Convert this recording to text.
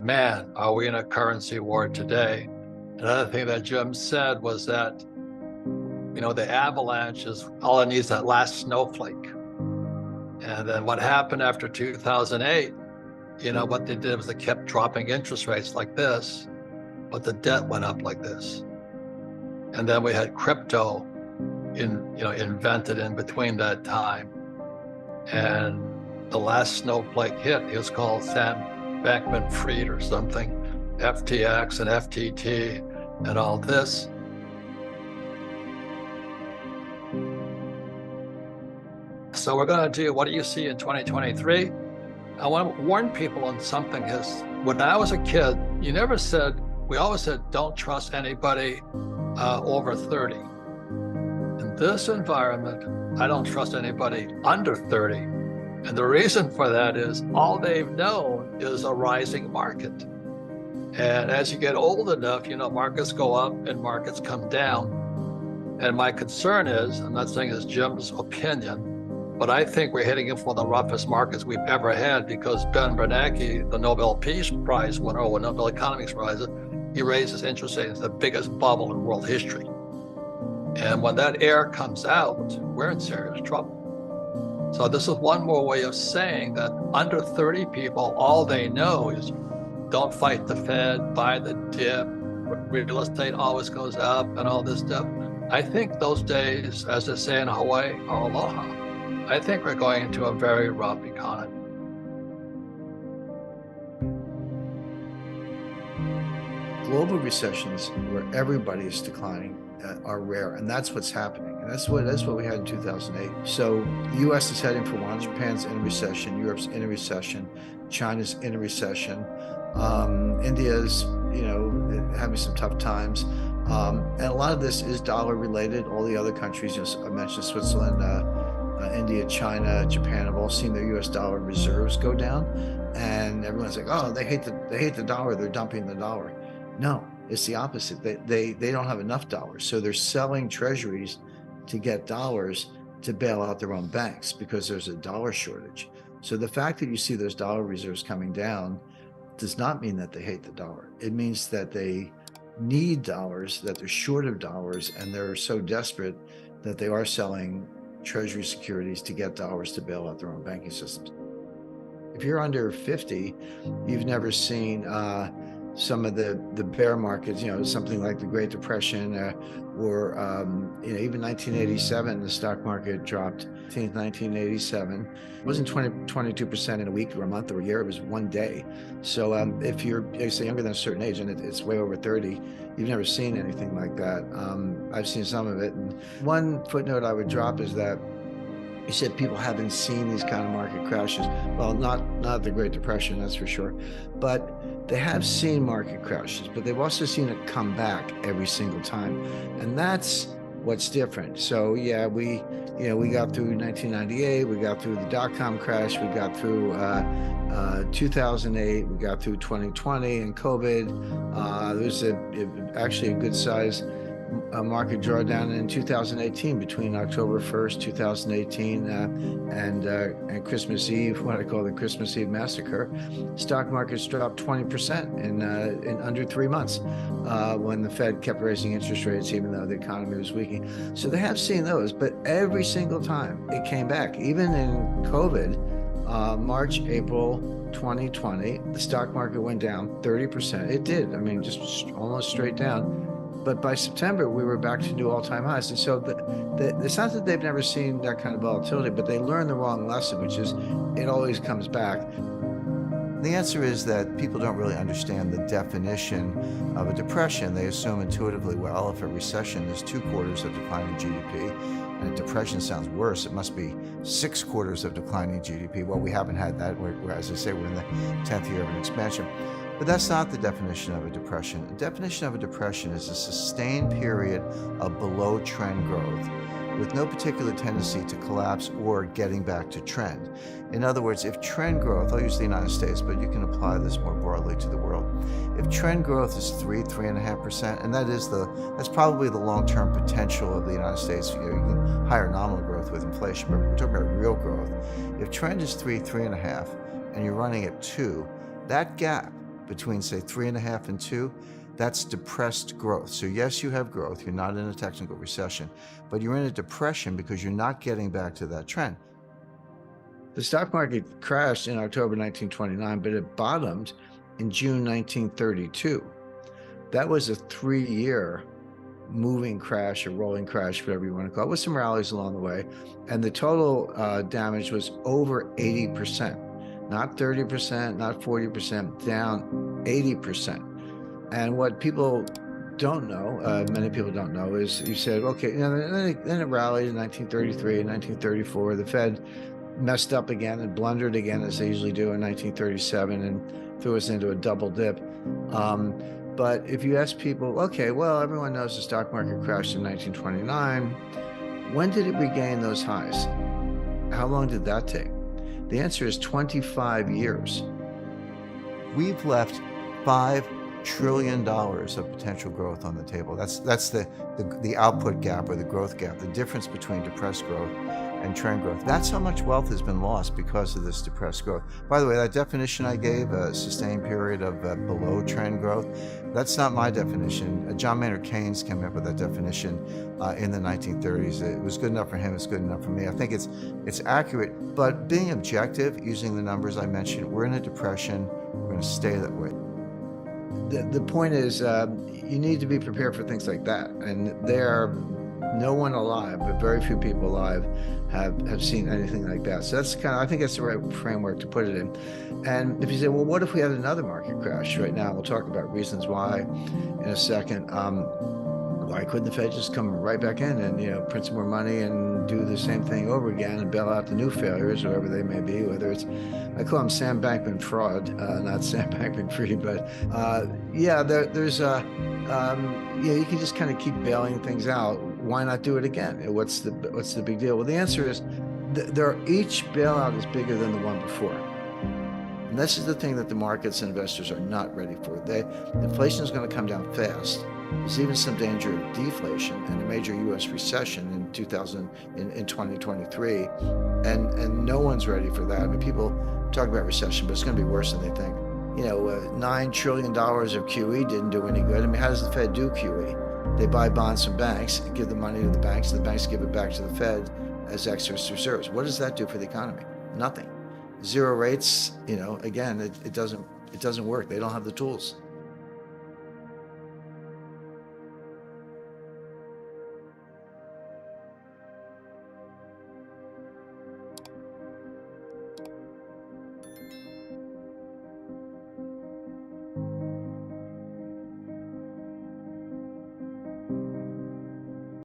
man, are we in a currency war today? Another thing that Jim said was that, the avalanche is all it needs, that last snowflake. And then what happened after 2008, what they did was they kept dropping interest rates like this, but the debt went up like this. And then we had crypto invented in between that time. And the last snowflake hit, it was called Sam Bankman-Fried or something, FTX and FTT and all this. So we're going to do, what do you see in 2023? I want to warn people on something. When I was a kid, we always said, don't trust anybody over 30. In this environment, I don't trust anybody under 30. And the reason for that is all they've known is a rising market. And as you get old enough, markets go up and markets come down. And my concern is, I'm not saying it's Jim's opinion, but I think we're heading in for the roughest markets we've ever had, because Ben Bernanke, the Nobel Peace Prize winner, or Nobel Economics Prize, he raises interest rates, the biggest bubble in world history. And when that air comes out, we're in serious trouble. So this is one more way of saying that under 30 people, all they know is don't fight the Fed, buy the dip, real estate always goes up and all this stuff. I think those days, as they say in Hawaii, are aloha. I think we're going into a very rough economy. Global recessions where everybody is declining are rare, and that's what's happening. And that's what we had in 2008. So the U.S. is heading for one. Japan's in a recession. Europe's in a recession. China's in a recession. India's, having some tough times. And a lot of this is dollar related. All the other countries, I mentioned Switzerland, India, China, Japan have all seen their U.S. dollar reserves go down, and everyone's like, "Oh, they hate the dollar. They're dumping the dollar." No, it's the opposite. They don't have enough dollars, so they're selling treasuries to get dollars to bail out their own banks because there's a dollar shortage. So the fact that you see those dollar reserves coming down does not mean that they hate the dollar. It means that they need dollars, that they're short of dollars, and they're so desperate that they are selling treasury securities to get dollars to bail out their own banking systems. If you're under 50, you've never seen some of the bear markets, something like the Great Depression or even 1987, the stock market dropped. 1987, it wasn't 22% in a week or a month or a year, it was one day. So if you're say younger than a certain age, and it's way over 30, you've never seen anything like that. I've seen some of it. And one footnote I would drop is that you said people haven't seen these kind of market crashes. Well, not the Great Depression, that's for sure, but they have seen market crashes, but they've also seen it come back every single time. And that's what's different. So yeah, we got through 1998, we got through the dot-com crash, we got through 2008, we got through 2020 and COVID. There's actually a good size market drawdown in 2018 between October 1st, 2018 and Christmas Eve, what I call the Christmas Eve massacre. Stock markets dropped 20% in under 3 months when the Fed kept raising interest rates even though the economy was weakening. So they have seen those, but every single time it came back. Even in COVID, March, April 2020, the stock market went down 30%. It did, just almost straight down. But by September, we were back to new all-time highs. And so it's not that they've never seen that kind of volatility, but they learned the wrong lesson, which is it always comes back. The answer is that people don't really understand the definition of a depression. They assume intuitively, well, if a recession is 2 quarters of declining GDP, and a depression sounds worse, it must be 6 quarters of declining GDP. Well, we haven't had that. As I say, we're in the 10th year of an expansion. But that's not the definition of a depression. The definition of a depression is a sustained period of below trend growth with no particular tendency to collapse or getting back to trend. In other words, if trend growth, I'll use the United States, but you can apply this more broadly to the world. If trend growth is 3.5%, and that's probably the long-term potential of the United States, you can higher nominal growth with inflation, but we're talking about real growth. If trend is 3.5, and you're running at 2, that gap between say 3.5 and 2, that's depressed growth. So yes, you have growth, you're not in a technical recession, but you're in a depression because you're not getting back to that trend. The stock market crashed in October 1929, but it bottomed in June 1932. That was a 3-year moving crash or rolling crash, whatever you want to call it, with some rallies along the way. And the total damage was over 80%, not 30%, not 40%, down 80%. And what people don't know, many people don't know, is you said, okay, then it rallied in 1933, 1934. The Fed messed up again and blundered again, as they usually do in 1937, and threw us into a double dip. But if you ask people, okay, well, everyone knows the stock market crashed in 1929. When did it regain those highs? How long did that take? The answer is 25 years. We've left $5 trillion of potential growth on the table. That's the output gap or the growth gap, the difference between depressed growth and trend growth. That's how much wealth has been lost because of this depressed growth. By the way, that definition I gave, a sustained period of below trend growth, that's not my definition. John Maynard Keynes came up with that definition in the 1930s. It was good enough for him, it's good enough for me. I think it's accurate, but being objective, using the numbers I mentioned, we're in a depression, we're going to stay that way. The point is, you need to be prepared for things like that. And no one alive, but very few people alive have seen anything like that. So that's I think that's the right framework to put it in. And if you say, well, what if we had another market crash right now? We'll talk about reasons why in a second. Why couldn't the Fed just come right back in and print some more money and do the same thing over again and bail out the new failures, whoever they may be, whether it's, I call them Sam Bankman fraud, not Sam Bankman free, but there's you can just kind of keep bailing things out. Why not do it again? What's the big deal? Well, the answer is each bailout is bigger than the one before. And this is the thing that the markets and investors are not ready for. Inflation is going to come down fast. There's even some danger of deflation and a major U.S. recession in 2023, and no one's ready for that. I mean, people talk about recession, but it's going to be worse than they think. $9 trillion of QE didn't do any good. I mean, how does the Fed do QE? They buy bonds from banks, give the money to the banks, and the banks give it back to the Fed as excess reserves. What does that do for the economy? Nothing. Zero rates, again, it doesn't work. They don't have the tools.